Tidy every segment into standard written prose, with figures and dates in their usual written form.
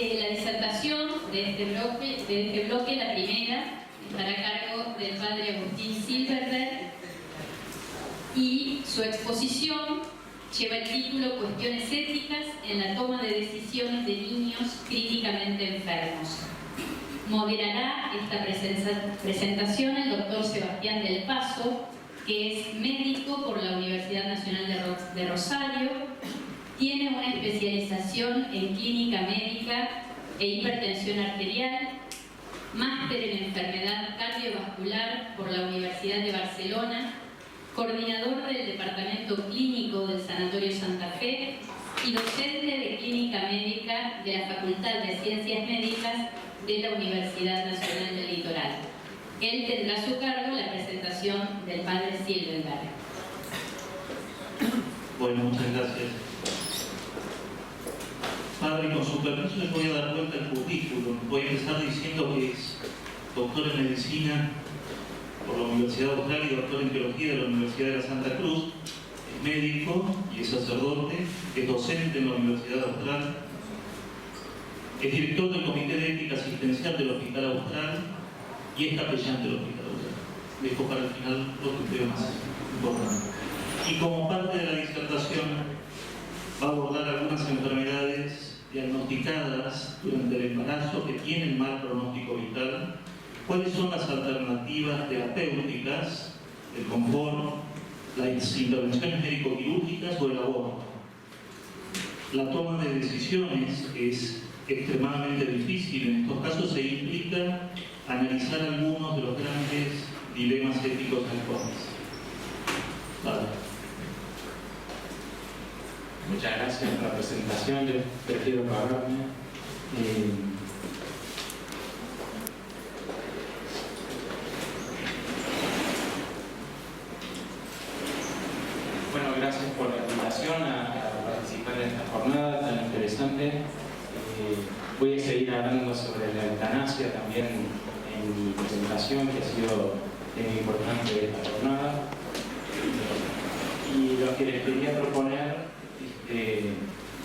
La disertación de este bloque, la primera, estará a cargo del padre Agustín Silverberg y su exposición lleva el título Cuestiones éticas en la toma de decisiones de niños críticamente enfermos. Moderará esta presentación el doctor Sebastián del Paso, que es médico por la Universidad Nacional de Rosario, tiene una especialización en clínica médica e hipertensión arterial, máster en enfermedad cardiovascular por la Universidad de Barcelona, coordinador del Departamento Clínico del Sanatorio Santa Fe y docente de Clínica Médica de la Facultad de Ciencias Médicas de la Universidad Nacional del Litoral. Él tendrá a su cargo la presentación del padre Silverberg. Bueno, muchas gracias. Padre, con su permiso les voy a dar cuenta del currículum. Voy a empezar diciendo que es doctor en Medicina por la Universidad Austral y doctor en Teología de la Universidad de la Santa Cruz. Es médico y es sacerdote, es docente en la Universidad Austral, es director del Comité de Ética Asistencial del Hospital Austral y es capellán del Hospital Austral. Dejo para el final lo que creo más importante. Y como parte de la disertación va a abordar algunas enfermedades diagnosticadas durante el embarazo que tienen mal pronóstico vital, cuáles son las alternativas terapéuticas, el confort, las intervenciones médico-quirúrgicas o el aborto. La toma de decisiones es extremadamente difícil en estos casos e implica analizar algunos de los grandes dilemas éticos actuales. Vale. Muchas gracias por la presentación. Yo prefiero pagarme. Bueno, gracias por la invitación a participar en esta jornada tan interesante. Voy a seguir hablando sobre la eutanasia también en mi presentación, que ha sido muy importante de esta jornada. Y lo que les quería proponer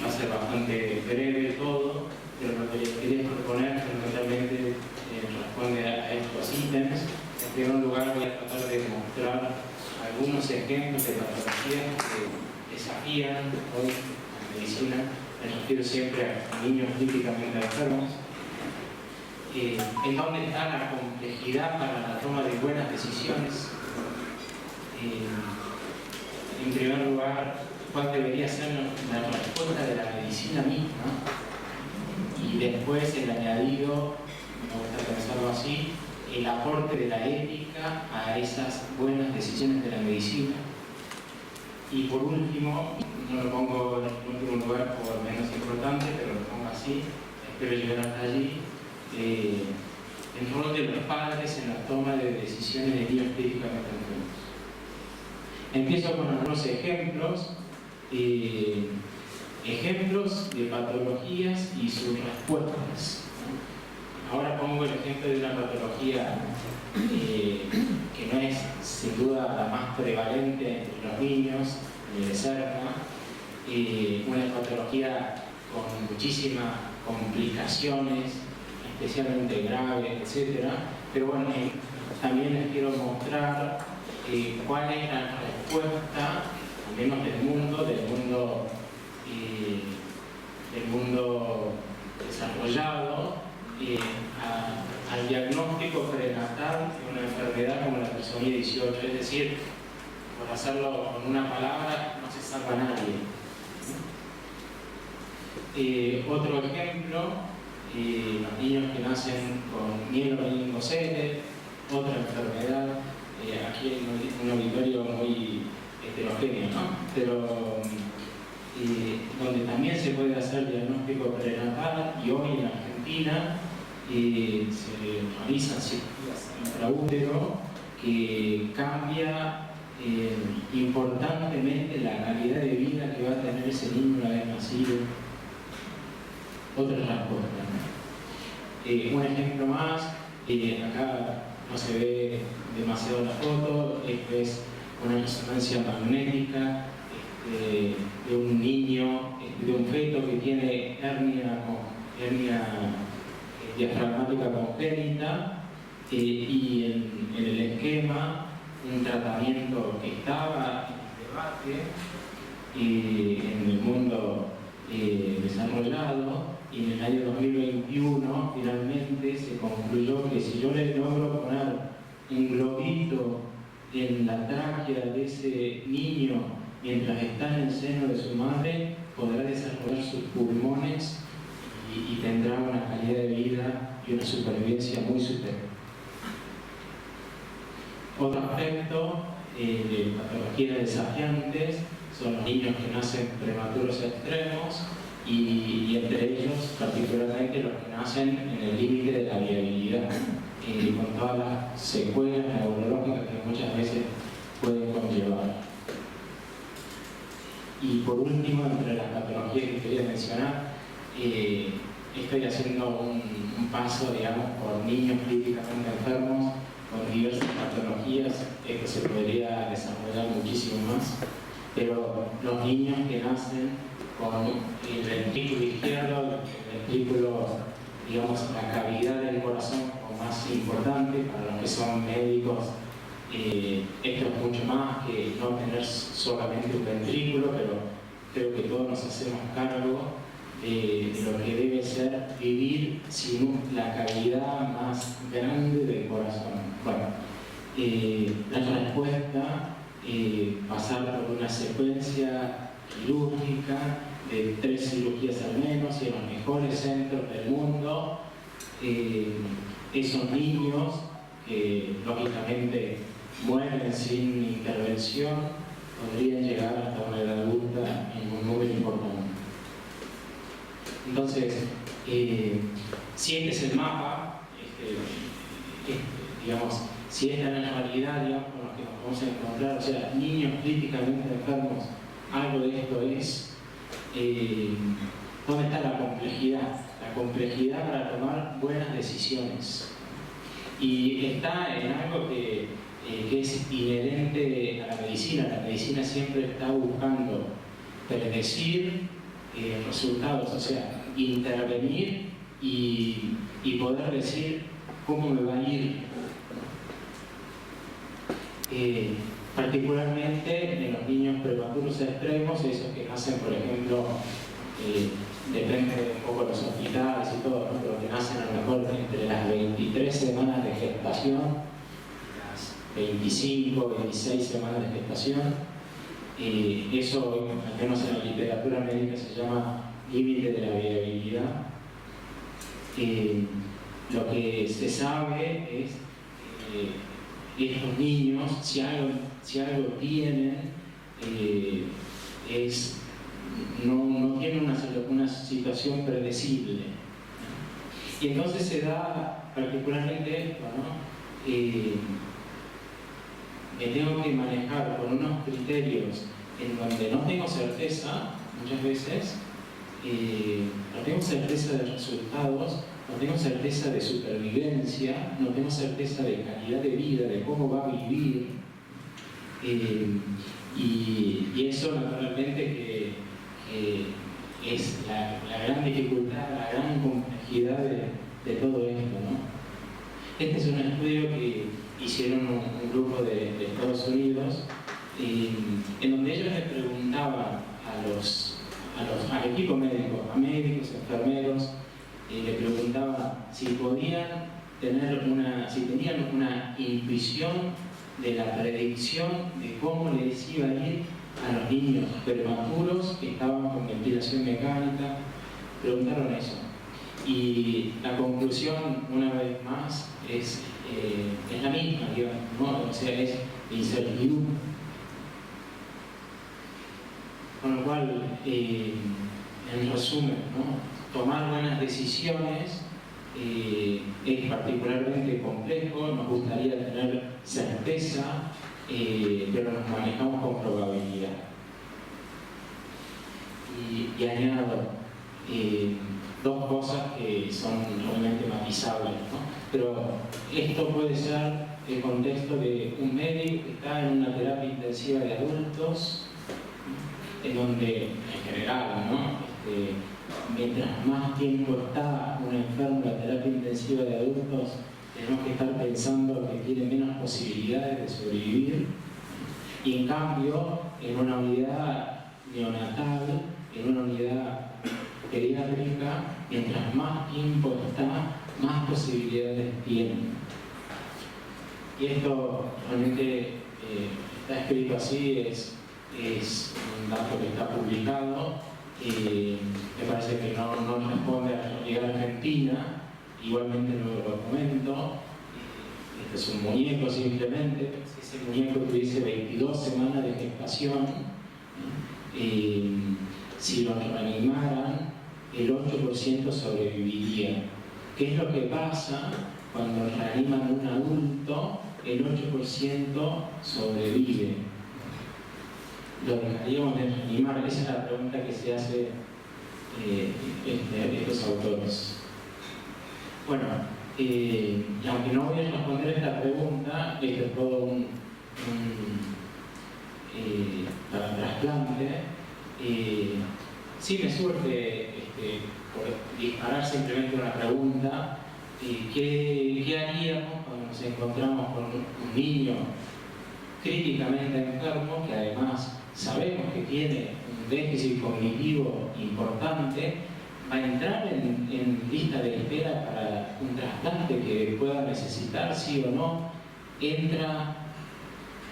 va a ser bastante breve todo, pero lo que les quería proponer fundamentalmente responde a estos ítems. En primer lugar, voy a tratar de mostrar algunos ejemplos de patologías que desafían hoy la medicina. Me refiero siempre a niños críticamente enfermos. En dónde está la complejidad para la toma de buenas decisiones. En primer lugar, cuál debería ser la respuesta de la medicina misma, y después el añadido, me gusta pensarlo así, el aporte de la ética a esas buenas decisiones de la medicina. Y por último, no lo pongo en último lugar por menos importante, pero lo pongo así, espero llegar hasta allí, el rol de los padres en la toma de decisiones de niños críticamente enfermos. Empiezo con algunos ejemplos. Ejemplos de patologías y sus respuestas. Ahora pongo el ejemplo de una patología que no es sin duda la más prevalente entre los niños, ni de cerca, una patología con muchísimas complicaciones, especialmente graves, etc. Pero bueno, también les quiero mostrar cuál es la respuesta, al menos del mundo desarrollado, al diagnóstico prenatal de una enfermedad como la trisomía 18. Es decir, por hacerlo con una palabra, no se salva a nadie. Otro ejemplo, los niños que nacen con mielomeningocele, otra enfermedad. Aquí hay un auditorio muy heterogéneo, ¿no? Pero donde también se puede hacer diagnóstico prenatal, y hoy en Argentina se realizan cirugías intraútero que cambia importantemente la calidad de vida que va a tener ese niño una vez nacido. Otra respuesta, ¿no? Un ejemplo más, acá no se ve demasiado la foto, esto es una resonancia magnética de un niño, de un feto que tiene hernia hernia diafragmática congénita, y en el esquema un tratamiento que estaba en debate en el mundo desarrollado, y en el año 2021 finalmente se concluyó que si yo le logro poner un globito en la tráquea de ese niño mientras está en el seno de su madre, podrá desarrollar sus pulmones y tendrá una calidad de vida y una supervivencia muy superior. Otro aspecto de patologías desafiantes son los niños que nacen prematuros extremos, y entre ellos particularmente los que nacen en el límite de la viabilidad, con todas las secuelas neurológicas que muchas veces pueden conllevar. Y por último, entre las patologías que quería mencionar, estoy haciendo un paso, digamos, por niños críticamente enfermos con diversas patologías. Esto se podría desarrollar muchísimo más, pero los niños que nacen con el ventrículo izquierdo, el ventrículo, digamos, la cavidad del corazón como más importante para los que son médicos. Esto es mucho más que no tener solamente un ventrículo, pero creo que todos nos hacemos cargo de lo que debe ser vivir sin la cavidad más grande del corazón. Bueno, la respuesta, pasar por una secuencia quirúrgica de 3 cirugías al menos y en los mejores centros del mundo. Esos niños que lógicamente mueren sin intervención podrían llegar hasta una edad adulta en un número importante. Entonces, si este es el mapa, digamos, si esta es la realidad, digamos, con los que nos vamos a encontrar, o sea, niños críticamente enfermos, algo de esto es. ¿Dónde está la complejidad? La complejidad para tomar buenas decisiones. Y está en algo que es inherente a la medicina. La medicina siempre está buscando predecir resultados, o sea, intervenir y poder decir cómo me va a ir. Particularmente en los niños prematuros extremos, esos que nacen, por ejemplo, depende un poco de los hospitales y todo, ¿no? Pero que nacen a lo mejor entre las 23 semanas de gestación, las 25, 26 semanas de gestación. Eso, al menos en la literatura médica, se llama límite de la viabilidad. Lo que se sabe es estos niños, si algo tienen, no tienen una situación predecible. Y entonces se da particularmente esto, ¿no? Me tengo que manejar con unos criterios en donde no tengo certeza, muchas veces, no tengo certeza de resultados, no tengo certeza de supervivencia, no tengo certeza de calidad de vida, de cómo va a vivir. Y eso naturalmente que es la gran dificultad, la gran complejidad de todo esto, ¿no? Este es un estudio que hicieron un grupo de Estados Unidos, en donde ellos les preguntaban al equipo médico, a médicos, enfermeros, le preguntaban si podían si tenían una intuición de la predicción de cómo les iba a ir a los niños prematuros que estaban con ventilación mecánica. Preguntaron eso. Y la conclusión, una vez más, es la misma, digamos, ¿no? O sea, es incertidumbre. Con lo cual, en resumen, ¿no? Tomar buenas decisiones es particularmente complejo. Nos gustaría tener certeza, pero nos manejamos con probabilidad. Y añado dos cosas que son realmente matizables, ¿no? Pero esto puede ser el contexto de un médico que está en una terapia intensiva de adultos, en donde, en general, ¿no? mientras más tiempo está un enfermo en la terapia intensiva de adultos, tenemos que estar pensando que tiene menos posibilidades de sobrevivir. Y en cambio, en una unidad neonatal, en una unidad pediátrica, mientras más tiempo está, más posibilidades tiene. Y esto realmente está escrito así, es un dato que está publicado. Me parece que no responde a la realidad argentina, igualmente lo comento. Este es un muñeco simplemente, si ese muñeco tuviese 22 semanas de gestación, si lo reanimaran, el 8% sobreviviría. ¿Qué es lo que pasa cuando reaniman a un adulto? El 8% sobrevive. ¿Lo dejaríamos de reanimar? Esa es la pregunta que se hace estos autores. Bueno, aunque no voy a responder esta pregunta, esto es todo para el trasplante, sí me surge por disparar simplemente una pregunta. ¿Qué haríamos cuando nos encontramos con un niño críticamente enfermo, que además sabemos que tiene un déficit cognitivo importante, va a entrar en lista de espera para un trasplante que pueda necesitar, sí o no? ¿Entra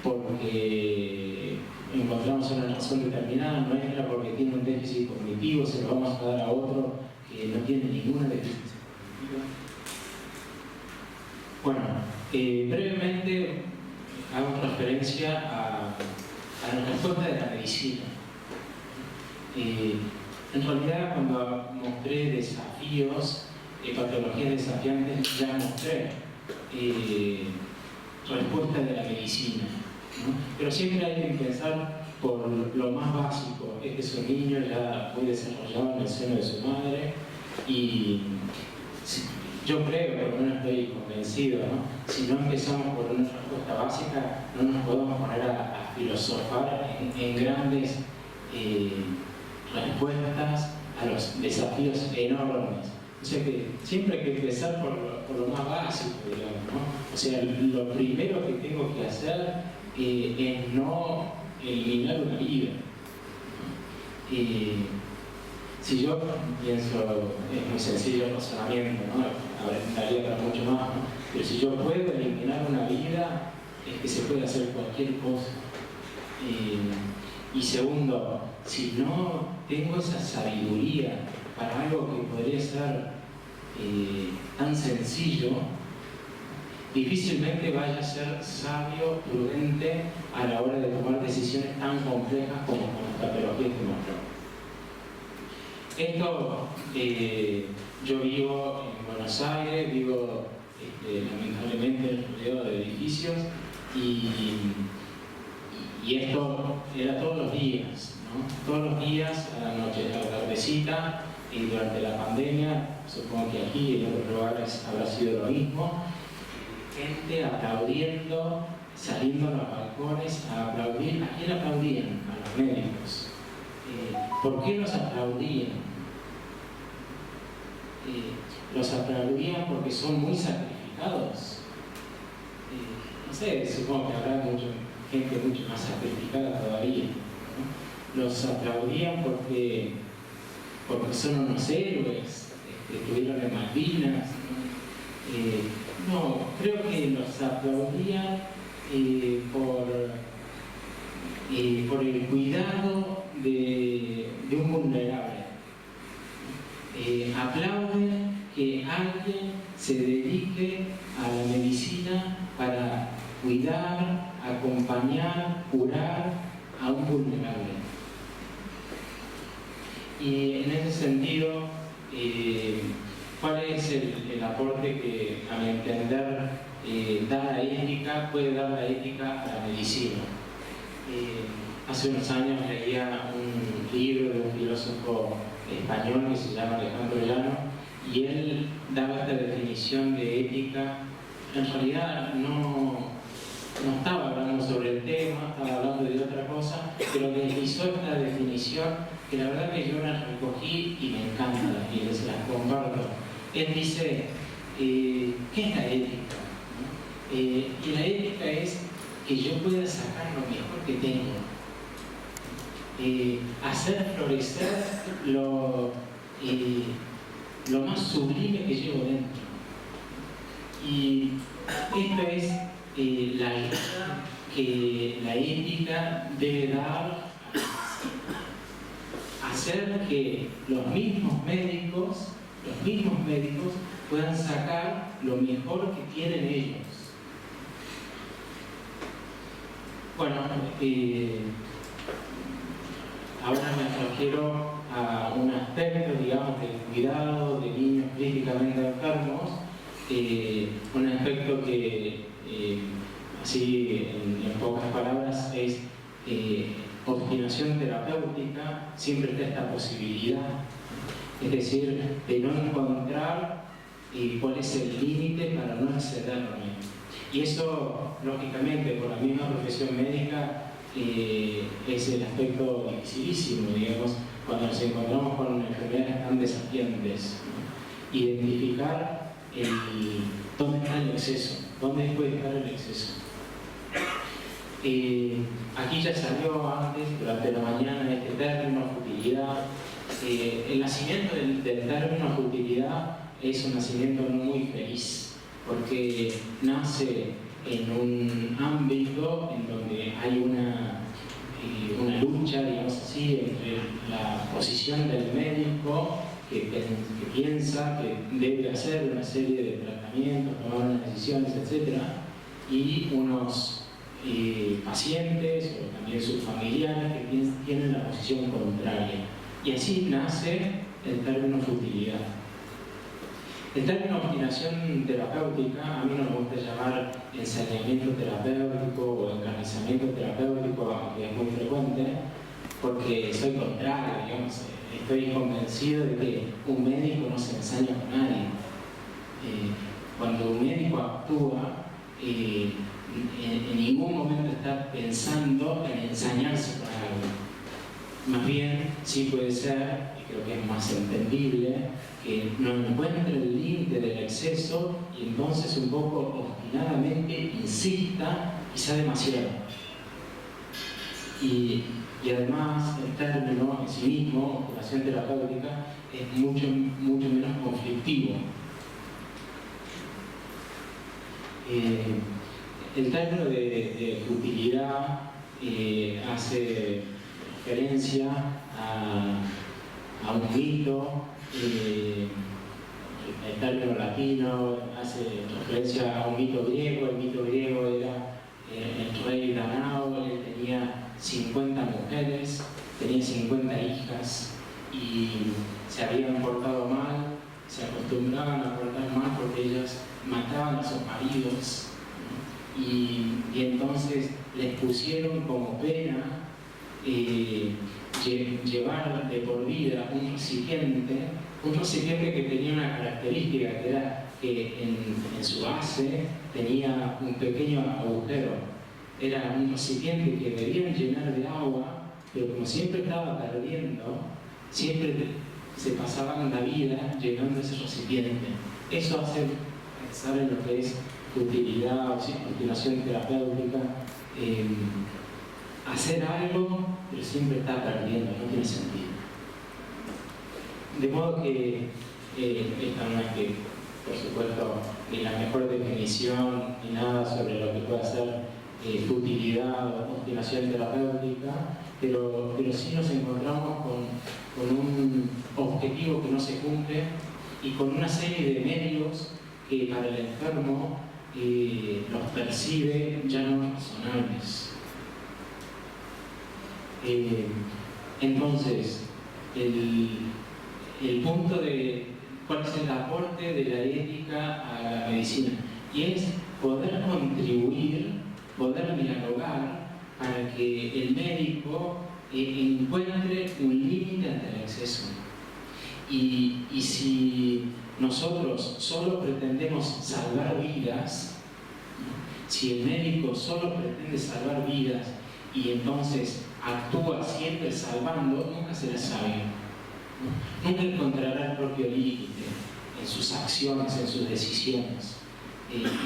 porque encontramos una razón determinada? ¿No entra porque tiene un déficit cognitivo? ¿Se lo vamos a dar a otro que no tiene ninguna deficiencia cognitiva? Bueno, brevemente hago referencia a la respuesta de la medicina. En realidad, cuando mostré desafíos, patologías desafiantes, ya mostré respuesta de la medicina, ¿no? Pero siempre hay que empezar por lo más básico. Este es un niño ya muy desarrollado en el seno de su madre y yo creo, por lo menos estoy convencido, ¿no? Si no empezamos por una respuesta básica, no nos podemos poner a filosofar en grandes respuestas a los desafíos enormes. O sea que siempre hay que empezar por lo más básico, digamos, ¿no? O sea, lo primero que tengo que hacer es no eliminar una vida, ¿no? Si yo pienso, es muy sencillo el razonamiento, ¿no? Daría para mucho más, ¿no? Pero si yo puedo eliminar una vida, es que se puede hacer cualquier cosa. Y segundo, si no tengo esa sabiduría para algo que podría ser tan sencillo, difícilmente vaya a ser sabio, prudente a la hora de tomar decisiones tan complejas como con las patologías que mostró. Esto, yo vivo en Buenos Aires, vivo lamentablemente rodeado de edificios y esto era todos los días, ¿no? Todos los días, a la noche, a la tardecita, y durante la pandemia, supongo que aquí y en otros lugares habrá sido lo mismo, gente aplaudiendo, saliendo a los balcones a aplaudir. ¿A quién aplaudían? A los médicos. ¿Por qué los aplaudían? Los aplaudían porque son muy sacrificados. No sé, supongo que habrá gente mucho más sacrificada todavía, ¿no? Los aplaudían porque son unos héroes, estuvieron en Malvinas, ¿no? No, creo que los aplaudían por el cuidado de un vulnerable. Aplauden que alguien se dedique a la medicina para cuidar, acompañar, curar a un vulnerable. Y en ese sentido, ¿cuál es el aporte que, a mi entender, puede dar la ética a la medicina? Hace unos años leía un libro de un filósofo español que se llama Alejandro Llano, y él daba esta definición de ética. En realidad no estaba hablando sobre el tema, estaba hablando de otra cosa, pero deslizó esta definición que la verdad que yo las recogí y me encantan y les las comparto. Él dice, ¿qué es la ética? Y la ética es que yo pueda sacar lo mejor que tengo, hacer florecer lo más sublime que llevo dentro. Y esto es la ayuda que la ética debe dar, hacer que los mismos médicos puedan sacar lo mejor que tienen ellos. Bueno, ahora me refiero a un aspecto, digamos, del cuidado de niños críticamente enfermos, un aspecto que, así en pocas palabras, es obstinación terapéutica. Siempre está esta posibilidad, es decir, de no encontrar cuál es el límite para no excederme. Y eso, lógicamente, por la misma profesión médica, es el aspecto dificilísimo, digamos, cuando nos encontramos con enfermedades tan desafiantes, ¿no? Identificar dónde está el exceso, dónde puede estar el exceso. Aquí ya salió antes, durante la mañana, este término, futilidad. El nacimiento del término futilidad es un nacimiento no muy feliz, porque nace en un ámbito en donde hay una lucha, digamos así, entre la posición del médico que piensa que debe hacer una serie de tratamientos, tomar unas decisiones, etc., y unos pacientes o también sus familiares que tienen la posición contraria. Y así nace el término futilidad. El término obstinación terapéutica, a mí no me gusta llamar ensañamiento terapéutico o encarnizamiento terapéutico, aunque es muy frecuente, porque soy contrario, digamos, estoy convencido de que un médico no se ensaña con nadie. Cuando un médico actúa, en ningún momento está pensando en ensañarse con algo. Más bien, sí puede ser, y creo que es más entendible, que no encuentre el límite del exceso y entonces un poco obstinadamente insista, quizá demasiado. Y además el término en sí mismo, obstinación terapéutica, es mucho menos conflictivo. El término de futilidad hace referencia a un mito. El término latino hace referencia a un mito griego. El mito griego era el rey Danao. Él tenía 50 mujeres, tenía 50 hijas y se habían portado mal, se acostumbraban a portar mal porque ellas mataban a sus maridos, ¿no? Y entonces les pusieron como pena llevar de por vida un recipiente que tenía una característica, que era que en su base tenía un pequeño agujero. Era un recipiente que debían llenar de agua, pero como siempre estaba perdiendo, siempre se pasaban la vida llenando ese recipiente. Eso hace pensar en lo que es utilidad, obstinación terapéutica, hacer algo, pero siempre está perdiendo, no tiene sentido. De modo que esta no es que, por supuesto, ni la mejor definición ni nada sobre lo que puede ser futilidad o obstinación terapéutica, pero sí nos encontramos con un objetivo que no se cumple y con una serie de medios que para el enfermo los percibe ya no razonables. Entonces, el punto de cuál es el aporte de la ética a la medicina, y es poder contribuir, poder dialogar para que el médico encuentre un límite ante el exceso. Y si nosotros solo pretendemos salvar vidas, si el médico solo pretende salvar vidas y entonces actúa siempre salvando, nunca será sabio, ¿no? Nunca encontrará el propio límite en sus acciones, en sus decisiones.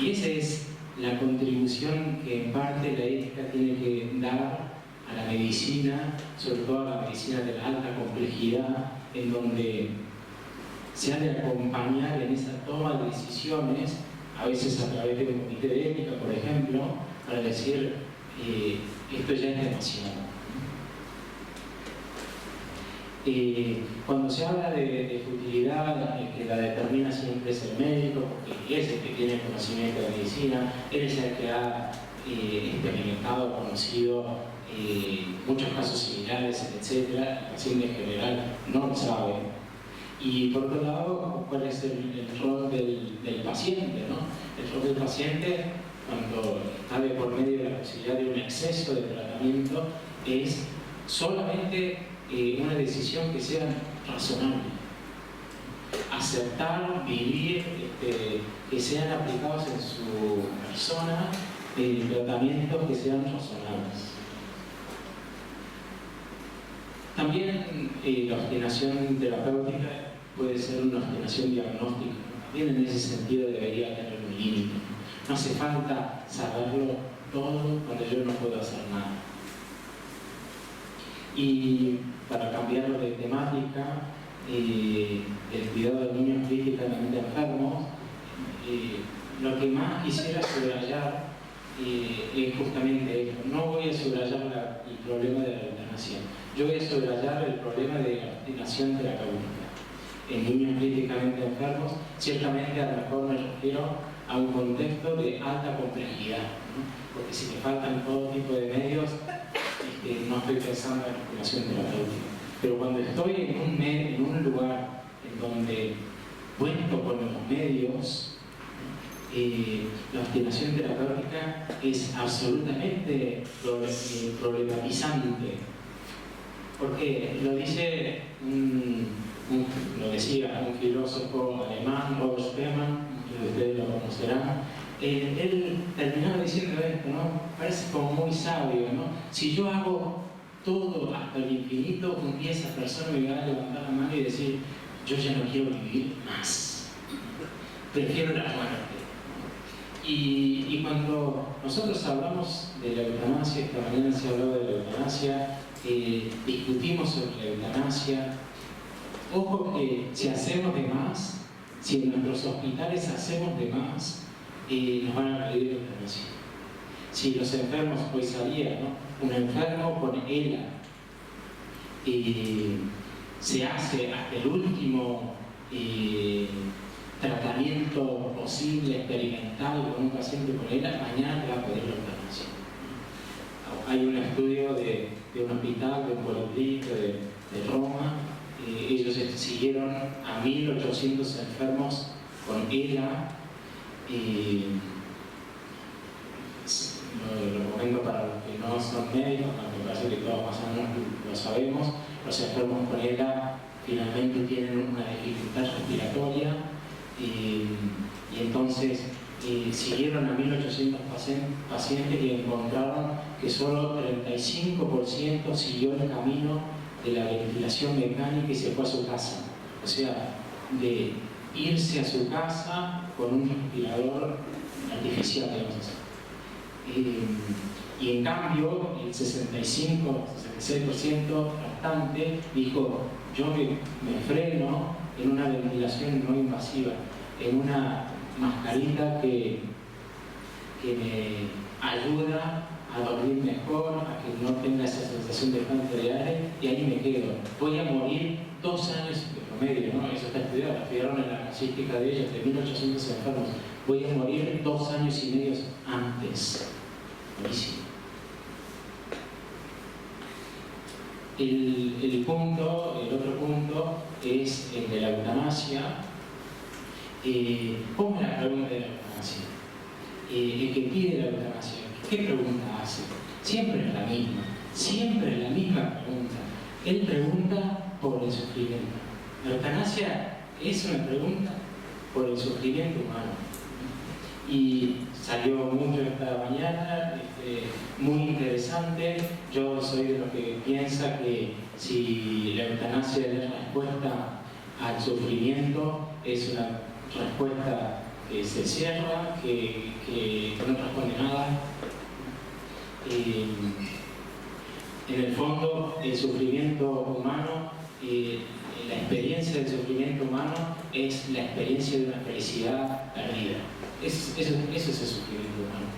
Y esa es la contribución que en parte la ética tiene que dar a la medicina, sobre todo a la medicina de la alta complejidad, en donde se ha de acompañar en esa toma de decisiones, a veces a través de un comité de ética, por ejemplo, para decir, esto ya es demasiado. Cuando se habla de futilidad, que la determina siempre es el médico, porque es el que tiene conocimiento de medicina, él es el que ha experimentado, conocido muchos casos similares, etc. El paciente en general no lo sabe. Y por otro lado, ¿cuál es el rol del paciente, ¿no? El rol del paciente, cuando está de por medio de la posibilidad de un exceso de tratamiento, es solamente una decisión que sea razonable. Aceptar, vivir, que sean aplicados en su persona tratamientos que sean razonables. También la obstinación terapéutica puede ser una obstinación diagnóstica. También en ese sentido debería tener un límite. No hace falta saberlo todo cuando yo no puedo hacer nada. Y para cambiar de temática, el cuidado de niños críticamente enfermos, lo que más quisiera subrayar es justamente esto. No voy a subrayar el problema de la eutanasia. Yo voy a subrayar el problema de la obstinación terapéutica en niños críticamente enfermos. Ciertamente a lo mejor me refiero a un contexto de alta complejidad, ¿no? Porque si me faltan todo tipo de medios, no estoy pensando en obstinación terapéutica. Pero cuando estoy en un lugar en donde cuento con los medios, la obstinación terapéutica es absolutamente problematizante. Porque lo dice lo decía un filósofo alemán, Robert Spemann, que ustedes lo conocerán. Él terminaba diciendo esto, ¿no? Parece como muy sabio, ¿no? Si yo hago todo hasta el infinito, un día esa persona me va a levantar la mano y decir, yo ya no quiero vivir más, prefiero la muerte. Y cuando nosotros hablamos de la eutanasia, esta mañana se habló de la eutanasia, discutimos sobre la eutanasia, ojo que si hacemos de más, si en nuestros hospitales hacemos de más, nos van a pedir eutanasia. Si los enfermos, hoy salía, ¿no? Un enfermo con ELA se hace hasta el último tratamiento posible, experimental con un paciente con ELA, mañana te va a pedir la eutanasia. Hay un estudio de un hospital, de un policlínico de Roma. Ellos siguieron a 1.800 enfermos con ELA. Lo comento para los que no son médicos, aunque parece que todos más o menos lo sabemos. Los enfermos con ELA finalmente tienen una dificultad respiratoria y entonces siguieron a 1.800 pacientes y encontraron que solo 35% siguió el camino de la ventilación mecánica y se fue a su casa. O sea, de irse a su casa con un respirador artificial, digamos así. Y en cambio, el 65-66% restante dijo, yo me freno en una ventilación no invasiva, en una mascarita que me ayuda a dormir mejor, a que no tenga esa sensación de falta de aire, y ahí me quedo. Voy a morir 2 años de promedio, ¿no? Eso está estudiado, estudiaron en la casística de ellos, de 1.800 enfermos. Voy a morir 2 años y medio antes. Buenísimo. El otro punto es el de la eutanasia. ¿Cómo es la pregunta de la eutanasia? El que pide la eutanasia, ¿qué pregunta hace? Siempre es la misma pregunta. Él pregunta por el sufrimiento. La eutanasia es una pregunta por el sufrimiento humano. Y salió mucho esta mañana muy interesante. Yo soy de los que piensa que si la eutanasia es respuesta al sufrimiento, es una respuesta que se cierra, que no responde nada. En el fondo, el sufrimiento humano, la experiencia del sufrimiento humano es la experiencia de una felicidad perdida. Eso es el sufrimiento humano.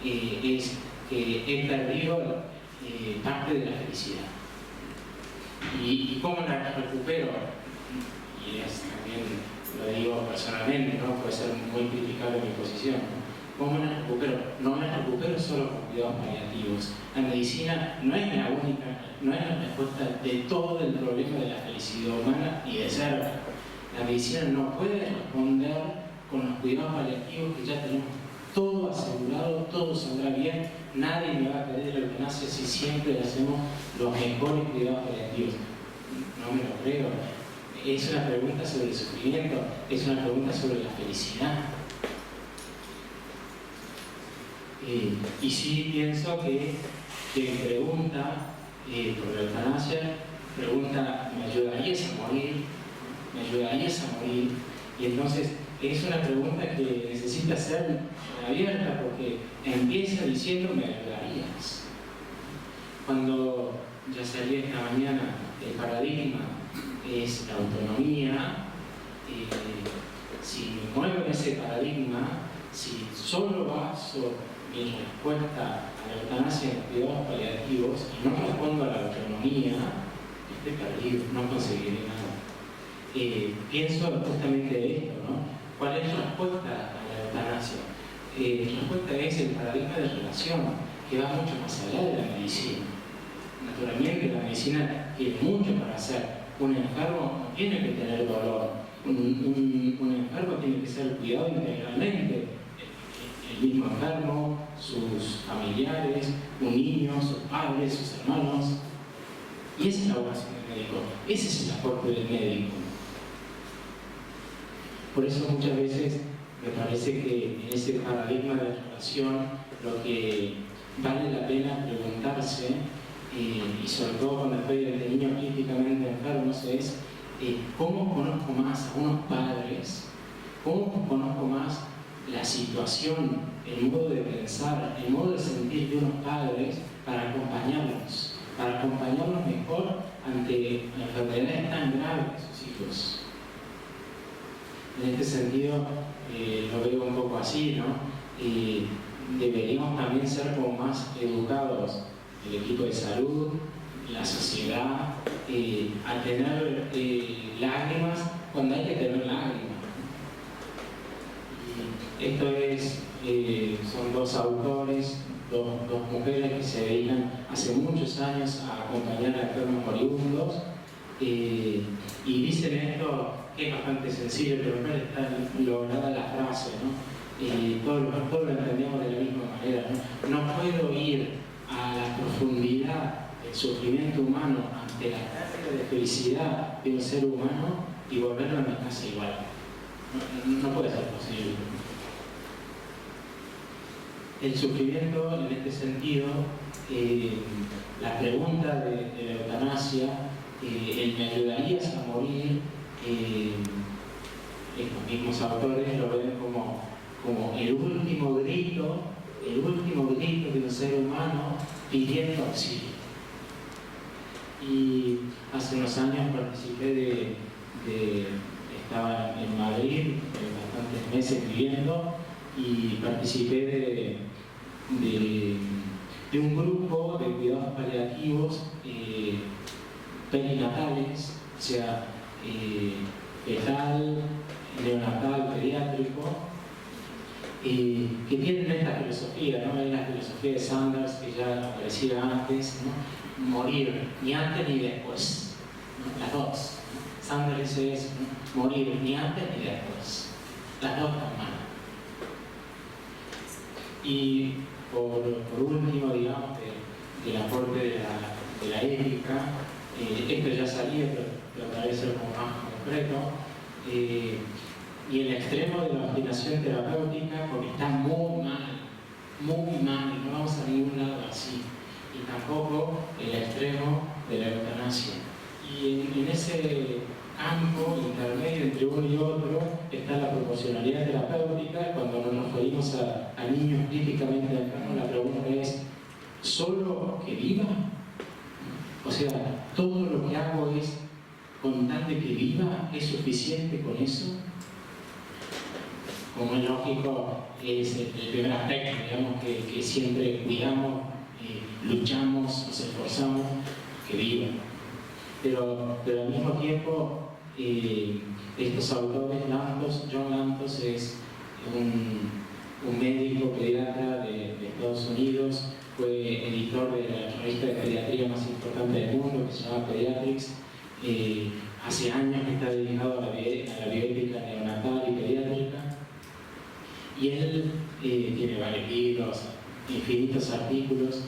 Es que he perdido parte de la felicidad. ¿Y cómo la recupero? Y es también, lo digo personalmente, ¿no? Puede ser muy criticable mi posición, ¿no? ¿Cómo la recupero? No la recupero solo con cuidados paliativos. La medicina no es la única, no es la respuesta de todo el problema de la felicidad humana ni de cerca. La medicina no puede responder con los cuidados paliativos que ya tenemos todo asegurado, todo saldrá bien, nadie me va a pedir la eutanasia si siempre hacemos los mejores cuidados paliativos. No me lo creo. Es una pregunta sobre el sufrimiento, es una pregunta sobre la felicidad. Y sí pienso que quien pregunta por la eutanasia, pregunta, ¿me ayudarías a morir? ¿Me ayudarías a morir? Y entonces es una pregunta que necesita ser abierta porque empieza diciendo, ¿me ayudarías? Cuando ya salí esta mañana, el paradigma es la autonomía. Si me muevo en ese paradigma, si solo baso mi respuesta a la eutanasia en cuidados paliativos y no respondo a la autonomía, estoy perdido, no conseguiré nada. Pienso justamente esto, ¿no? ¿Cuál es la respuesta a la eutanasia? La respuesta es el paradigma de relación, que va mucho más allá de la medicina. Naturalmente, la medicina tiene mucho para hacer. Un enfermo no tiene que tener dolor. Un enfermo tiene que ser cuidado integralmente. El mismo enfermo, sus familiares, un niño, sus padres, sus hermanos. Y esa es la vocación del médico. Ese es el aporte del médico. Por eso muchas veces me parece que en ese paradigma de relación lo que vale la pena preguntarse, y sobre todo cuando estoy de niños críticamente enfermos, es ¿cómo conozco más a unos padres? ¿Cómo conozco más la situación, el modo de pensar, el modo de sentir de unos padres para acompañarlos mejor ante enfermedades tan graves de sus hijos? En este sentido, lo veo un poco así, ¿no? Deberíamos también ser como más educados, el equipo de salud, la sociedad, a tener lágrimas cuando hay que tener lágrimas. Y esto es, son dos autores, dos mujeres que se dedican hace muchos años a acompañar a enfermos moribundos, y dicen esto que es bastante sencillo, pero no está lograda la frase, ¿no? Todos lo entendemos de la misma manera, ¿no? No puedo ir a la profundidad del sufrimiento humano ante la pérdida de felicidad de un ser humano y volverlo a mi casa igual. No puede ser posible. El sufrimiento, en este sentido, la pregunta de la eutanasia, el ¿me ayudarías a morir? Estos mismos autores lo ven como el último grito de un ser humano pidiendo auxilio. Y hace unos años participé estaba en Madrid, bastantes meses viviendo, y participé de un grupo de cuidados paliativos perinatales, o sea, fetal, neonatal, pediátrico, que tienen esta filosofía, ¿no? Es la filosofía de Sanders que ya aparecía antes, ¿no? Morir ni antes ni después, ¿no? Las dos, ¿no? Sanders dice eso, ¿no? Morir ni antes ni después, las dos hermanas. Y por último, digamos, del aporte de la ética, esto ya salía, pero trataré de ser como más concreto. Y el extremo de la obstinación terapéutica, porque está muy mal, no vamos a ningún lado así, y tampoco el extremo de la eutanasia. Y en ese campo intermedio entre uno y otro está la proporcionalidad terapéutica. Cuando nos referimos a niños críticamente enfermos, la pregunta es: ¿solo que viva? O sea, todo lo que hago es con tal de que viva, ¿es suficiente con eso? Como es lógico, es el primer aspecto, digamos, que siempre cuidamos, luchamos, nos esforzamos, que viva. Pero al mismo tiempo, estos autores, John Lantos es un médico pediatra de Estados Unidos, fue editor de la revista de pediatría más importante del mundo, que se llama Pediatrics. Hace años que está dedicado a la bioética neonatal y pediátrica. Y él tiene varios libros, infinitos artículos.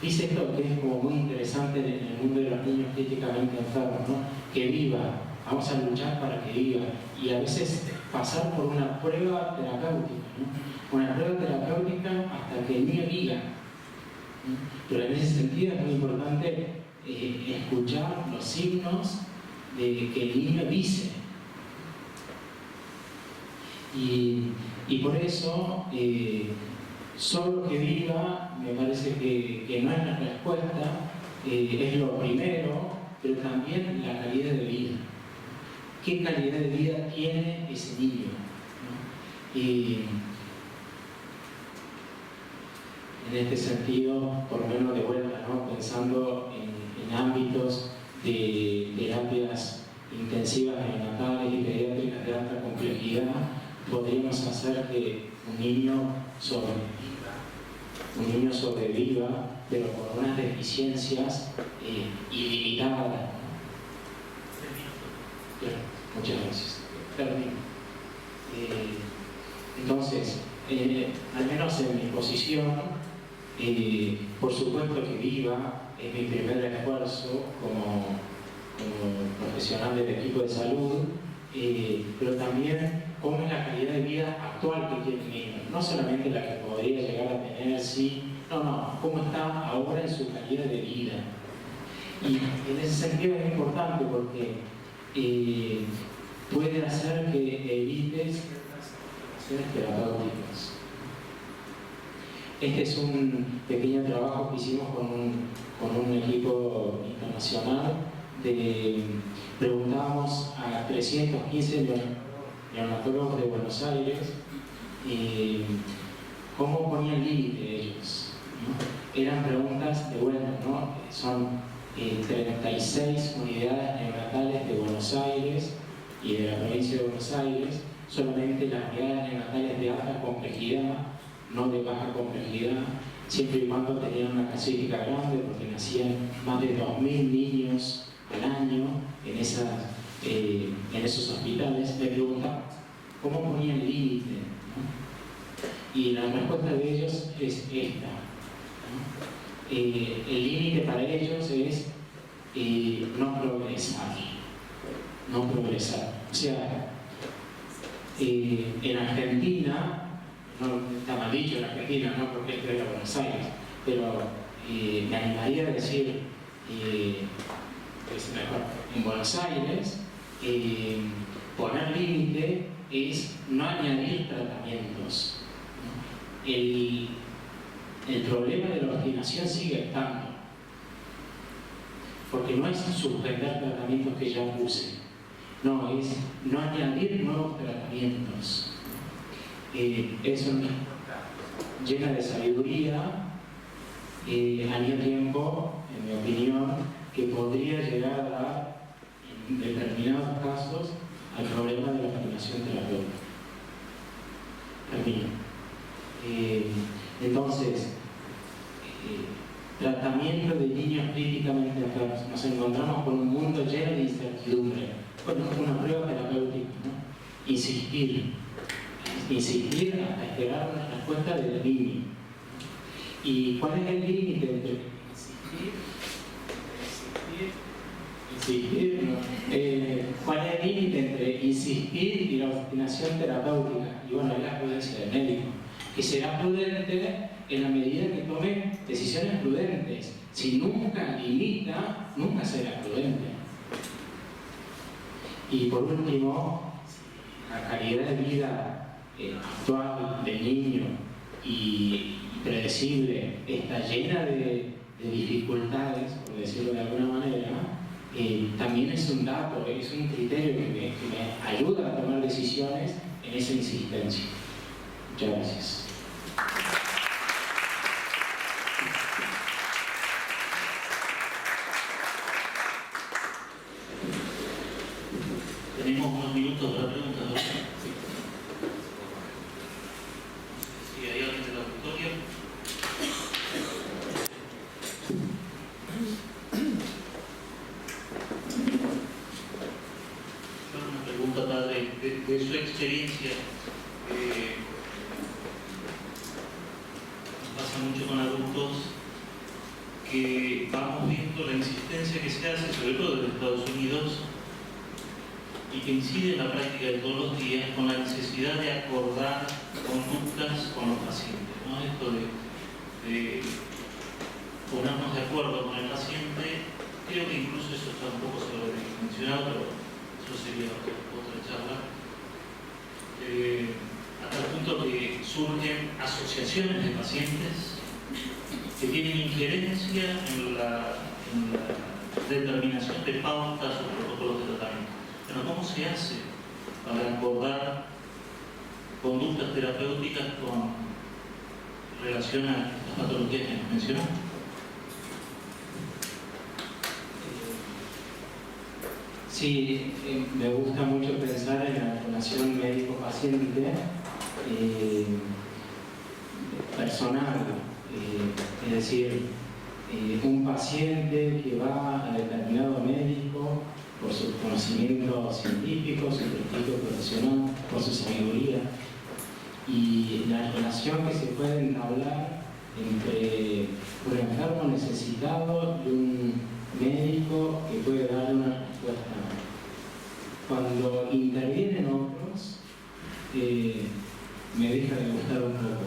Dice esto que es como muy interesante en el mundo de los niños críticamente enfermos, ¿no? Que viva, vamos a luchar para que viva. Y a veces pasar por una prueba terapéutica, ¿no? Una prueba terapéutica hasta que el niño diga. Pero en ese sentido es muy importante escuchar los signos de que el niño dice. Y por eso, solo que viva, me parece que no es la respuesta, es lo primero, pero también la calidad de vida. ¿Qué calidad de vida tiene ese niño? ¿No? En este sentido, por lo menos de vuelta, ¿no? Pensando en ámbitos de terapias intensivas neonatales y pediátricas de alta complejidad, podríamos hacer que un niño sobreviva, pero con unas deficiencias ilimitadas. Muchas gracias. Termino. Entonces, al menos en mi posición, por supuesto que viva, es mi primer esfuerzo como profesional del equipo de salud, pero también cómo es la calidad de vida actual que tiene el niño, no solamente la que podría llegar a tener, sí, no, cómo está ahora en su calidad de vida. Y en ese sentido es importante porque puede hacer que evites acciones terapéuticas. Este es un pequeño trabajo que hicimos con un equipo internacional. Preguntábamos a 315 neonatólogos de Buenos Aires cómo ponían límite ellos, ¿no? Eran preguntas de vuelta, ¿no? Son 36 unidades neonatales de Buenos Aires y de la provincia de Buenos Aires, solamente las unidades neonatales de alta complejidad, no de baja complejidad, siempre y cuando tenían una casuística grande, porque nacían más de 2.000 niños al año en esos hospitales. Le preguntamos cómo ponían el límite, ¿no? Y la respuesta de ellos es esta, ¿no? El límite para ellos es no progresar. O sea, en Argentina, no está mal dicho en Argentina, no porque esto era Buenos Aires, pero me animaría a decir, es mejor, en Buenos Aires, poner límite es no añadir tratamientos, ¿no? El problema de la obstinación sigue estando, porque no es suspender tratamientos que ya puse, no, es no añadir nuevos tratamientos. Eso llena de sabiduría, al mismo tiempo, en mi opinión, que podría llegar a dar, en determinados casos, al problema de la obstinación terapéutica. Termino. Entonces, tratamiento de niños críticamente enfermos. Nos encontramos con un mundo lleno de incertidumbre. Bueno, una prueba terapéutica, ¿no? Insistir hasta esperar una respuesta del niño. ¿Y cuál es el límite entre insistir? ¿Cuál es el límite entre insistir y la obstinación terapéutica? Y bueno, es la prudencia del médico. que será prudente en la medida que tome decisiones prudentes. Si nunca limita, nunca será prudente. Y por último, la calidad de vida actual del niño y predecible está llena de dificultades, por decirlo de alguna manera, también es un dato, es un criterio que me ayuda a tomar decisiones en esa insistencia. Muchas gracias. Tenemos unos minutos para preguntas, ¿no? Si hay alguien de la auditorio. Yo hago una pregunta, padre, de su experiencia. Pasa mucho con adultos que vamos viendo la insistencia que se hace, sobre todo en Estados Unidos, y que incide en la práctica de todos los días con la necesidad de acordar conductas con los pacientes, ¿no? Esto de ponernos de acuerdo con el paciente, creo que incluso eso está un poco sobredimensionado, pero eso sería otra charla. Hasta el punto que surgen asociaciones de pacientes que tienen injerencia en la determinación de pautas o protocolos de tratamiento. Pero ¿cómo se hace para acordar conductas terapéuticas con relación a las patologías que nos mencionó? Sí, me gusta mucho pensar en la relación médico-paciente personal, es decir, un paciente que va a determinado médico por sus conocimientos científicos, su prestigio profesional, por su sabiduría, y la relación que se puede entablar entre un enfermo necesitado y un médico que puede darle una respuesta. Cuando intervienen otros, me deja de gustar un poco,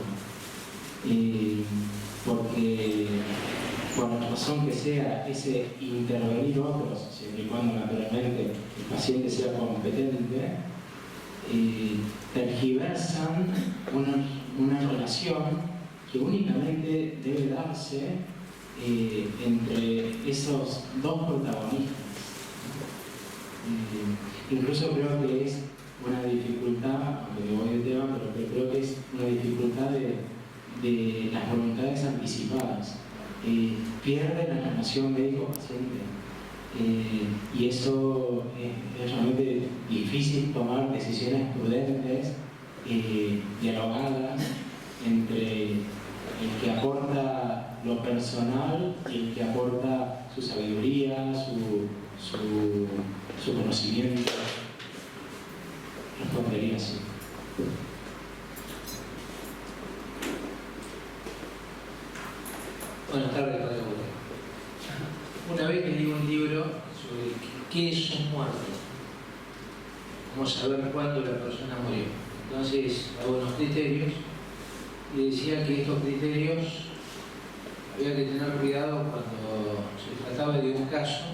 porque por la razón que sea, ese intervenir otros, siempre y cuando naturalmente el paciente sea competente, tergiversan una relación que únicamente debe darse entre esos dos protagonistas. Incluso creo que es una dificultad, aunque me voy del tema, pero creo que es una dificultad de las voluntades anticipadas. Pierde la relación médico-paciente y eso es realmente difícil tomar decisiones prudentes, dialogadas entre el que aporta lo personal y el que aporta su sabiduría, su conocimiento. Respondería así. Buenas tardes, Padre Bote. Una vez leí un libro sobre qué es un muerto, cómo saber cuándo la persona murió. Entonces, hago unos criterios y decía que estos criterios había que tener cuidado cuando se trataba de un caso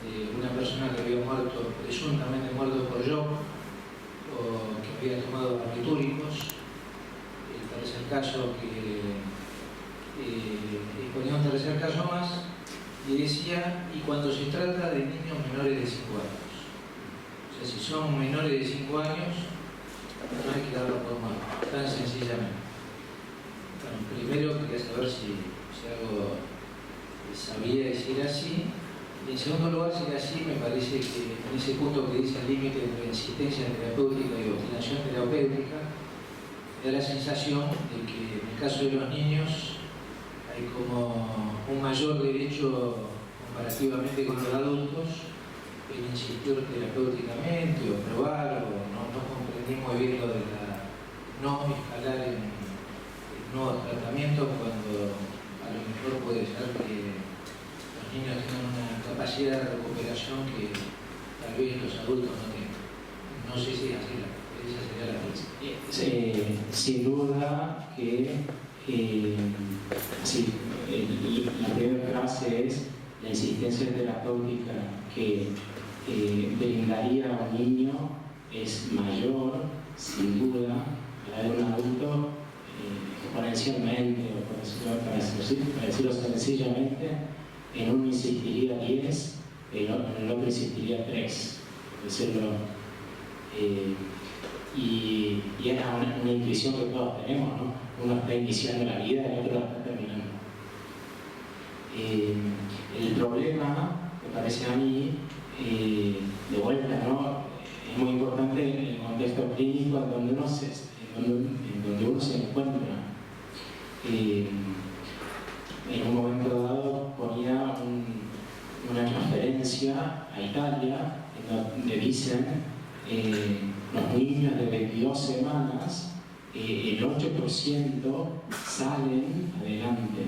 de una persona que había muerto, presuntamente muerto por shock o que había tomado barbitúricos. El tercer caso y ponía un tercer caso más y decía, y cuando se trata de niños menores de 5 años, o sea, si son menores de 5 años, no hay que darlo por muerto, tan sencillamente. Bueno, primero quería saber si algo sabía decir así, y en segundo lugar, si era así, me parece que en ese punto que dice el límite entre insistencia terapéutica y obstinación terapéutica, da la sensación de que en el caso de los niños hay como un mayor derecho comparativamente con los adultos en insistir terapéuticamente o probar, o no comprendí muy bien lo de no escalar en nuevos tratamientos cuando a lo mejor puede ser que los niños tengan una capacidad de recuperación que tal vez los adultos no tengan. No sé si es así la experiencia Esa sería la tesis. Sin duda que la primera frase es la insistencia terapéutica que brindaría a un niño es mayor, sin duda, a la de un adulto exponencialmente, o para decirlo sencillamente, en uno insistiría 10, en el otro insistiría 3, por decirlo. Y es una intuición que todos tenemos, ¿no? Uno está iniciando la vida y el otro la está terminando. El problema, me parece a mí, de vuelta, ¿no? Es muy importante en el contexto clínico en donde uno se encuentra. En un momento dado ponía una referencia a Italia, en donde dicen los niños de 22 semanas, el 8% salen adelante.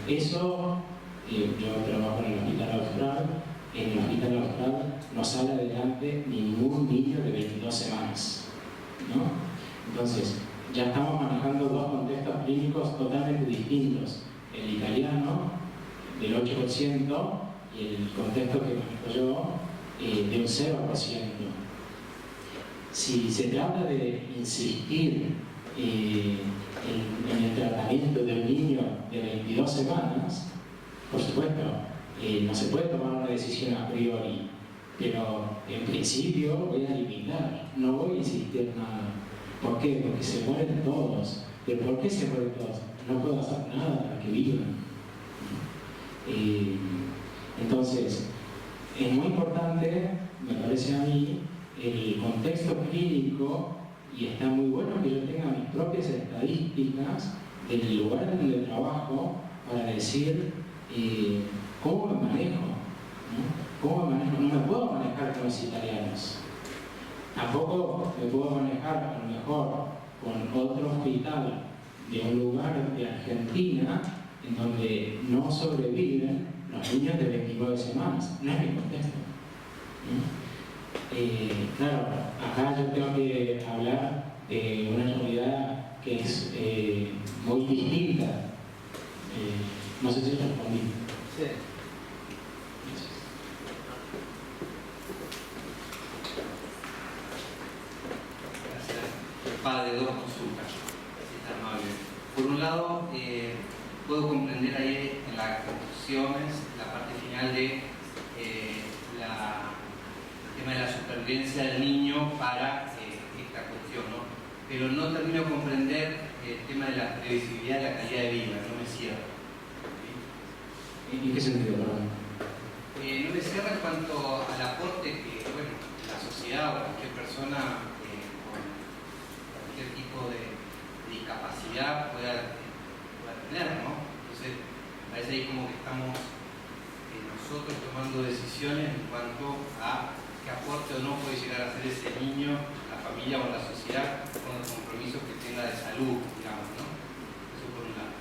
Yo trabajo en el Hospital Austral, en el Hospital Austral no sale adelante ningún niño de 22 semanas, ¿no? Entonces, ya estamos manejando dos contextos clínicos totalmente distintos. El italiano, del 8%, y el contexto que manejo yo, de un 0%. Si se trata de insistir en el tratamiento de un niño de 22 semanas, por supuesto, no se puede tomar una decisión a priori, pero en principio voy a limitar, no voy a insistir nada. ¿Por qué? Porque se mueren todos. ¿Pero por qué se mueren todos? No puedo hacer nada para que vivan. Entonces, es muy importante, me parece a mí, el contexto clínico, y está muy bueno que yo tenga mis propias estadísticas del lugar donde trabajo para decir cómo me manejo, ¿no? ¿Cómo me manejo? No me puedo manejar con los italianos. Tampoco me puedo manejar a lo mejor con otro hospital de un lugar de Argentina en donde no sobreviven los niños de 29 semanas. No es mi contexto, ¿no? Claro, acá yo tengo que hablar de una realidad que es muy distinta. No sé si respondí. Sí. Padre, dos consultas, si es tan amable. Por un lado, puedo comprender ahí en las conclusiones, la parte final de el tema de la supervivencia del niño para esta cuestión, ¿no? Pero no termino de comprender el tema de la previsibilidad de la calidad de vida, no me cierra. ¿En qué sentido, perdón? No me cierra en cuanto al aporte que, bueno, la sociedad o cualquier persona cualquier tipo de discapacidad pueda tener, ¿no? Entonces, parece ahí como que estamos nosotros tomando decisiones en cuanto a qué aporte o no puede llegar a hacer ese niño, la familia o la sociedad con los compromisos que tenga de salud, digamos, ¿no? Eso por un lado.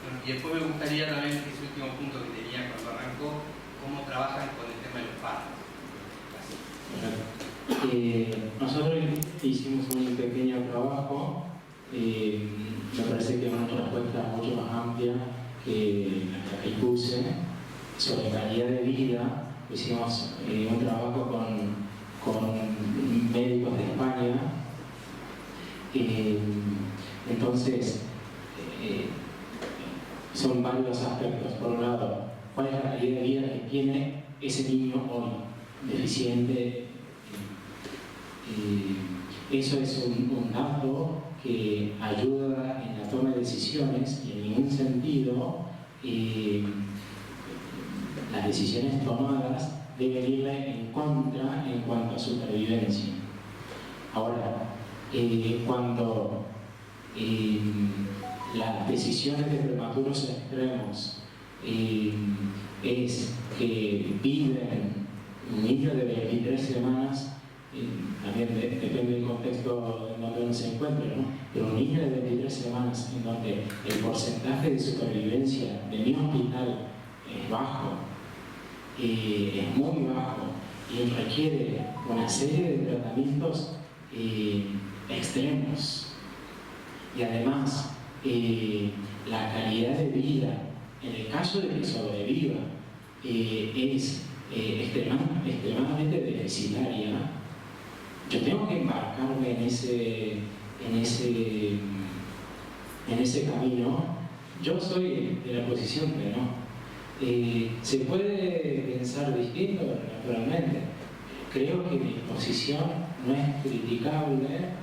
Bueno, y después me gustaría también, ese último punto que tenía cuando arrancó, cómo trabajan con el tema de los padres. Gracias. Nosotros hicimos un pequeño trabajo, me parece que es una respuesta mucho más amplia que la que puse sobre calidad de vida. Hicimos un trabajo con médicos de España. Entonces, son varios aspectos. Por un lado, ¿cuál es la calidad de vida que tiene ese niño hoy deficiente? Eso es un dato que ayuda en la toma de decisiones y en ningún sentido las decisiones tomadas deben irle en contra en cuanto a supervivencia. Ahora, cuando las decisiones de prematuros extremos es que viven un niño de 23 semanas, también depende del contexto en donde uno se encuentre, ¿no? Pero un niño de 23 semanas en donde el porcentaje de supervivencia de mi hospital es bajo, es muy bajo, y requiere una serie de tratamientos extremos. Y además, la calidad de vida, en el caso de que sobreviva, es extremadamente deficitaria. Yo tengo que embarcarme en ese camino. Yo soy de la posición de no. Se puede pensar distinto, naturalmente. Creo que mi posición no es criticable,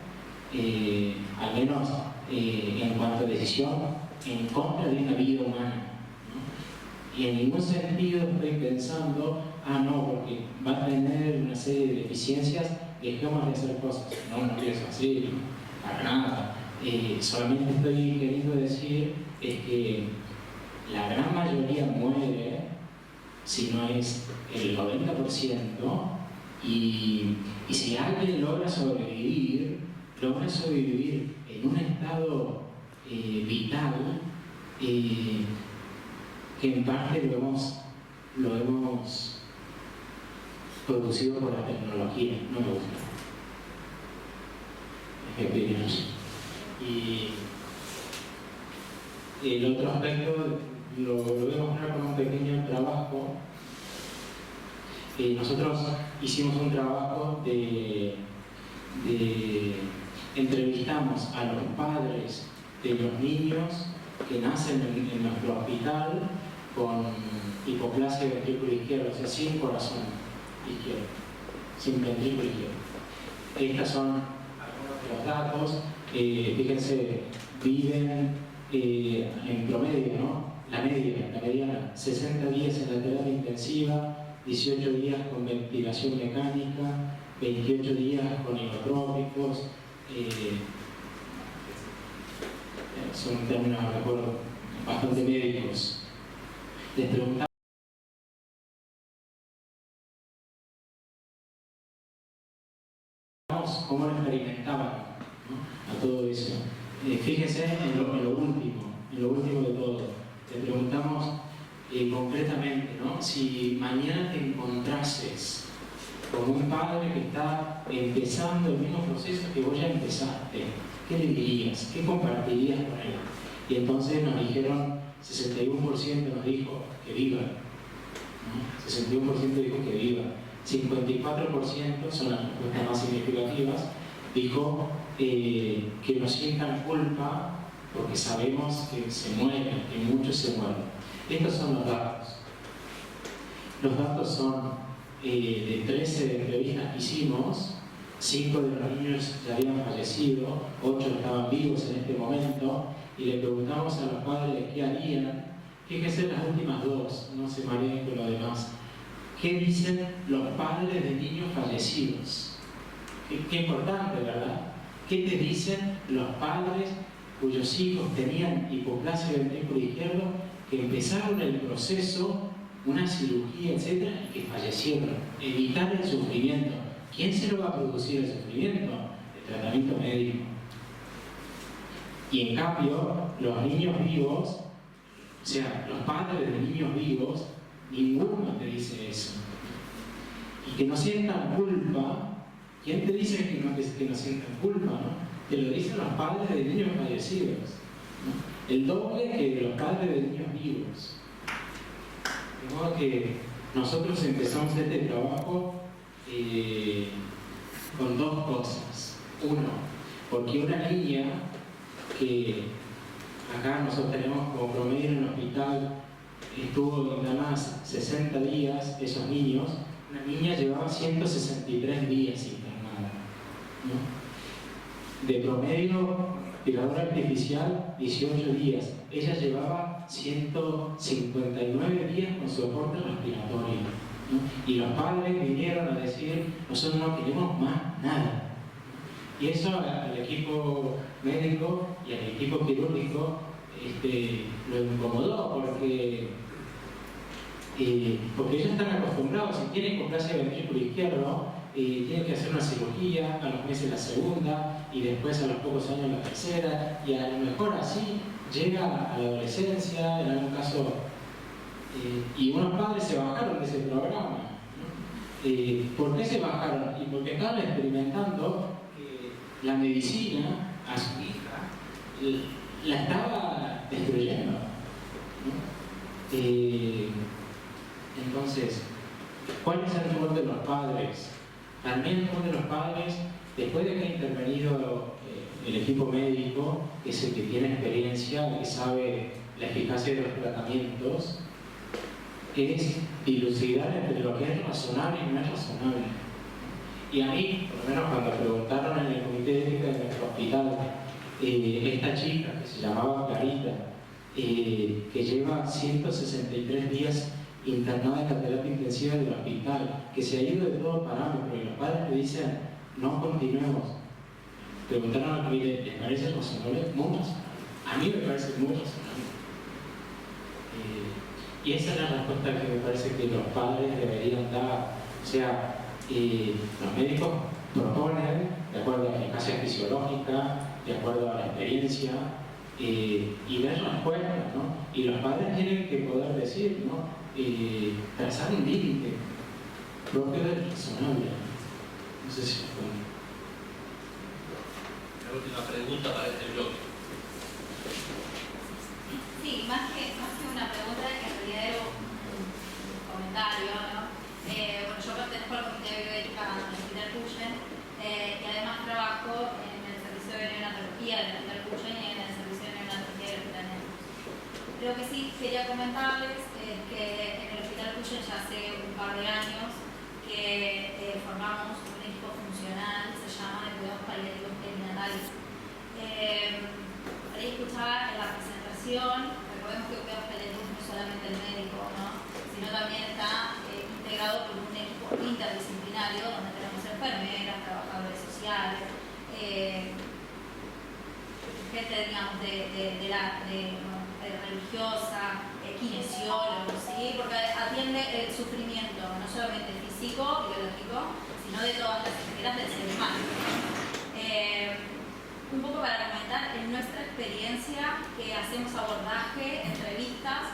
al menos en cuanto a decisión en contra de una vida humana, ¿no? Y en ningún sentido estoy pensando, no, porque va a tener una serie de deficiencias, dejemos de hacer cosas. No pienso así, ¿no? Para nada. Solamente estoy queriendo decir es que la gran mayoría muere, si no es el 90%, y si alguien logra sobrevivir en un estado vital que en parte lo hemos producido por la tecnología. No me gusta. Es mi opinión. Y el otro aspecto lo voy a mostrar con un pequeño trabajo. Nosotros hicimos un trabajo entrevistamos a los padres de los niños que nacen en nuestro hospital con hipoplasia ventrículo izquierdo, o sea, sin corazón izquierdo, sin ventrículo izquierdo. Estos son algunos de los datos. Fíjense, viven en promedio, ¿no? La mediana, 60 días en la terapia intensiva, 18 días con ventilación mecánica, 28 días con inotrópicos, son términos, recuerdo, bastante médicos. Les preguntamos cómo lo experimentaban, ¿no? A todo eso. Fíjense en lo último de todo. Le preguntamos concretamente, ¿no? Si mañana te encontrases con un padre que está empezando el mismo proceso que vos ya empezaste, ¿qué le dirías? ¿Qué compartirías con él? Y entonces nos dijeron, 61% nos dijo que viva, ¿no? 61% dijo que viva, 54% son las respuestas más significativas, dijo que no sientan culpa porque sabemos que se mueren, que muchos se mueren. Estos son los datos. Los datos son de 13 entrevistas que hicimos, 5 de los niños ya habían fallecido, 8 estaban vivos en este momento, y le preguntamos a los padres qué harían. Fíjense las últimas dos, no se mareen con lo demás. ¿Qué dicen los padres de niños fallecidos? Qué importante, ¿verdad? ¿Qué te dicen los padres cuyos hijos tenían hipoplasia ventrículo izquierdo, que empezaron el proceso, una cirugía, etcétera, y que fallecieron? Evitar el sufrimiento. ¿Quién se lo va a producir el sufrimiento? El tratamiento médico. Y en cambio, los niños vivos, o sea, los padres de niños vivos, ninguno te dice eso. Y que no sientan culpa. ¿Quién te dice que no sientan culpa, no? Te lo dicen los padres de niños fallecidos, ¿no? El doble que los padres de niños vivos. De modo que nosotros empezamos este trabajo con dos cosas. Uno, porque una niña que acá nosotros tenemos como promedio en el hospital, estuvo internada 60 días, esos niños, una niña llevaba 163 días internada, ¿no? De promedio, respirador artificial, 18 días. Ella llevaba 159 días con soporte respiratorio, ¿no? Y los padres vinieron a decir, nosotros no queremos más nada. Y eso al equipo médico y al equipo quirúrgico lo incomodó porque ellos están acostumbrados, si tienen hipoplasia ventrículo izquierdo, tienen que hacer una cirugía, a los meses la segunda y después a los pocos años la tercera, y a lo mejor así llega a la adolescencia, en algún caso, y unos padres se bajaron de ese programa, ¿no? ¿Por qué se bajaron? Y porque estaban experimentando que la medicina a su hija la estaba destruyendo, ¿no? Entonces, ¿cuál es el rol de los padres? También el rol de los padres, después de que ha intervenido el equipo médico, que es el que tiene experiencia, que sabe la eficacia de los tratamientos, es dilucidar entre lo que es razonable y no es razonable. Y a mí, por lo menos cuando preguntaron en el comité de ética de nuestro hospital, esta chica que se llamaba Clarita, que lleva 163 días internada en la terapia intensiva del hospital, que se ha ido de todo parámetro, y los padres le dicen, no continuemos. Preguntaron al comité, ¿les parece razonable? Muy razonable. A mí me parece muy razonable. Y esa es la respuesta que me parece que los padres deberían dar. O sea, los médicos proponen, de acuerdo a la eficacia fisiológica, de acuerdo a la experiencia, y ver respuestas, ¿no? Y los padres tienen que poder decir, ¿no? Trazar un límite propio del razonable. No sé si pueden. La última pregunta para este bloque. Sí, más que una pregunta, que en realidad era un comentario, ¿no? Bueno, yo pertenezco al Comité de Bioética del Hospital Cuyen, y además trabajo en el servicio de neonatología del Hospital Cuyen y en el servicio de neonatología del Hospital Neus. Lo que sí quería comentarles es que en el Hospital Cuyen ya hace un par de años que formamos un equipo funcional, se llama de cuidados paliativos perinatales. Ahí escuchaba en la presentación, recordemos que cuidados paliativos no es solamente el médico, ¿no? Sino también está integrado por un equipo interdisciplinario donde tenemos enfermeras, trabajadores sociales, gente, digamos, religiosa, kinesiólogos, ¿sí? Porque atiende el sufrimiento no solamente físico, biológico, sino de todas las esferas del ser humano. Un poco para comentar, en nuestra experiencia que hacemos abordaje, entrevistas,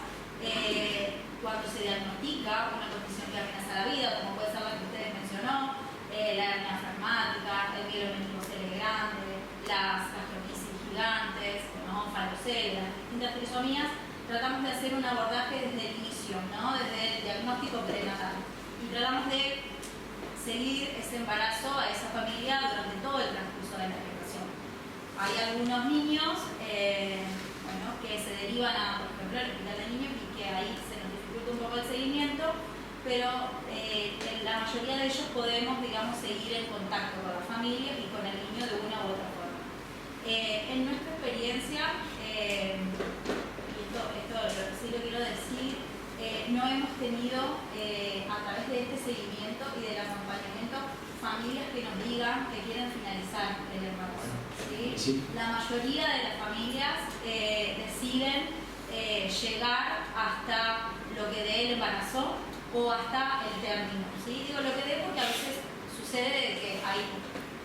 cuando se diagnostica una condición que amenaza la vida, como puede ser la que ustedes mencionó, la hernia fragmática, el mielomeningocele grande, las gastroquisis gigantes, ¿no? Falocelas, distintas trisomías, tratamos de hacer un abordaje desde el inicio, ¿no? Desde el diagnóstico prenatal. Y tratamos de seguir ese embarazo a esa familia durante todo el transcurso de la gestación. Hay algunos niños que se derivan a, por ejemplo, al hospital de niños y que ahí se nos dificulta un poco el seguimiento, pero en la mayoría de ellos podemos, digamos, seguir en contacto con la familia y con el niño de una u otra forma. En nuestra experiencia, y esto sí lo quiero decir, no hemos tenido a través de este seguimiento y del acompañamiento familias que nos digan que quieren finalizar el embarazo. ¿Sí? Sí. La mayoría de las familias deciden llegar hasta lo que de él embarazó o hasta el término. ¿Sí? Digo lo que de porque a veces sucede que hay,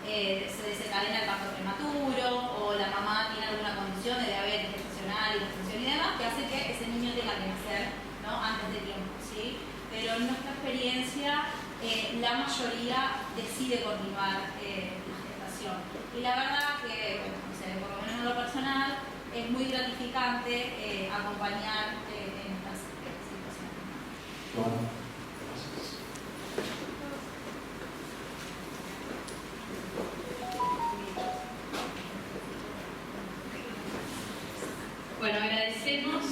se desencadena el parto prematuro o la mamá tiene alguna condición de diabetes gestacional, hipertensión y demás que hace que ese niño tenga que nacer, ¿no? Antes de tiempo. ¿Sí? Pero en nuestra experiencia la mayoría decide continuar la gestación. Y la verdad que, bueno, no sé, por lo menos en lo personal, es muy gratificante acompañar en estas situaciones. Bueno, Bueno, agradecemos